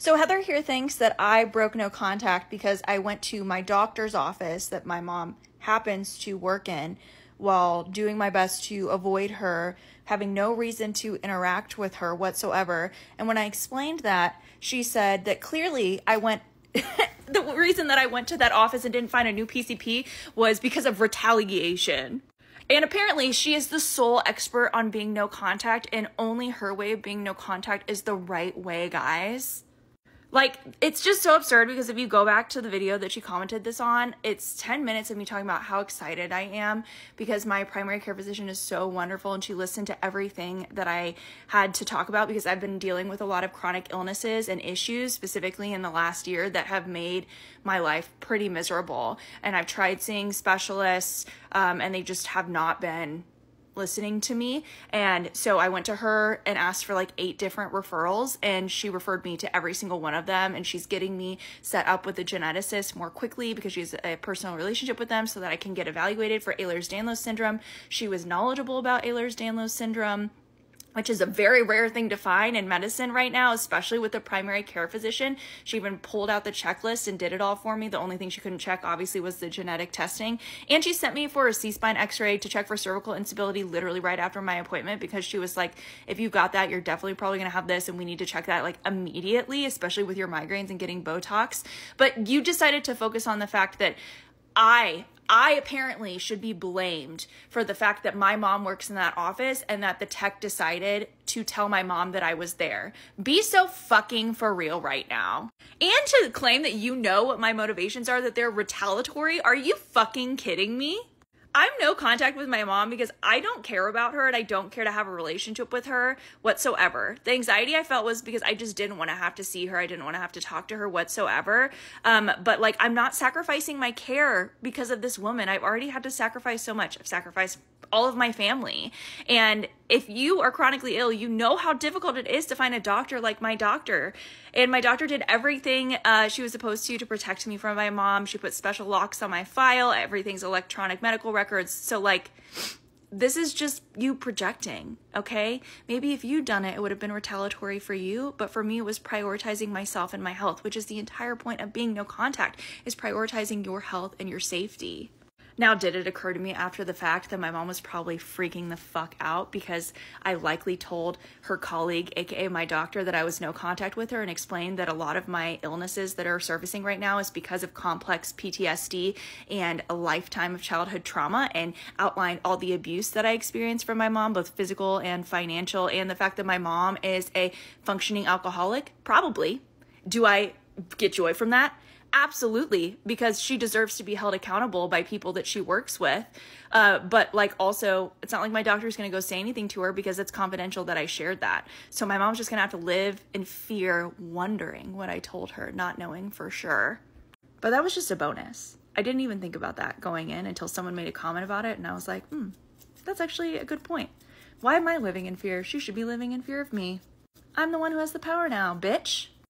So Heather here thinks that I broke no contact because I went to my doctor's office that my mom happens to work in while doing my best to avoid her, having no reason to interact with her whatsoever. And when I explained that, she said that clearly I went the reason that I went to that office and didn't find a new PCP was because of retaliation. And apparently she is the sole expert on being no contact, and only her way of being no contact is the right way, guys. Like, it's just so absurd because if you go back to the video that she commented this on, it's 10 minutes of me talking about how excited I am because my primary care physician is so wonderful and she listened to everything that I had to talk about because I've been dealing with a lot of chronic illnesses and issues specifically in the last year that have made my life pretty miserable. And I've tried seeing specialists and they just have not been listening to me. And so I went to her and asked for like 8 different referrals, and she referred me to every single one of them. And she's getting me set up with a geneticist more quickly because she has a personal relationship with them so that I can get evaluated for Ehlers-Danlos syndrome. She was knowledgeable about Ehlers-Danlos syndrome, which is a very rare thing to find in medicine right now, especially with a primary care physician. She even pulled out the checklist and did it all for me. The only thing she couldn't check, obviously, was the genetic testing. And she sent me for a C-spine x-ray to check for cervical instability literally right after my appointment because she was like, if you got that, you're definitely probably going to have this, and we need to check that like immediately, especially with your migraines and getting Botox. But you decided to focus on the fact that I apparently should be blamed for the fact that my mom works in that office and that the tech decided to tell my mom that I was there. Be so fucking for real right now. And to claim that you know what my motivations are, that they're retaliatory. Are you fucking kidding me? I'm no contact with my mom because I don't care about her and I don't care to have a relationship with her whatsoever. The anxiety I felt was because I just didn't want to have to see her. I didn't want to have to talk to her whatsoever. But like, I'm not sacrificing my care because of this woman. I've already had to sacrifice so much. I've sacrificed all of my family. And if you are chronically ill, you know how difficult it is to find a doctor like my doctor. And my doctor did everything she was supposed to protect me from my mom. She put special locks on my file. Everything's electronic medical records. So like, this is just you projecting, okay? Maybe if you'd done it, it would have been retaliatory for you. But for me, it was prioritizing myself and my health, which is the entire point of being no contact, is prioritizing your health and your safety. Now, did it occur to me after the fact that my mom was probably freaking the fuck out because I likely told her colleague, aka my doctor, that I was no contact with her and explained that a lot of my illnesses that are surfacing right now is because of complex PTSD and a lifetime of childhood trauma, and outlined all the abuse that I experienced from my mom, both physical and financial, and the fact that my mom is a functioning alcoholic? Probably. Do I get joy from that? Absolutely, because she deserves to be held accountable by people that she works with. But like, also, it's not like my doctor's going to go say anything to her because it's confidential that I shared that. So my mom's just going to have to live in fear, wondering what I told her, not knowing for sure. But that was just a bonus. I didn't even think about that going in until someone made a comment about it. And I was like, that's actually a good point. Why am I living in fear? She should be living in fear of me. I'm the one who has the power now, bitch.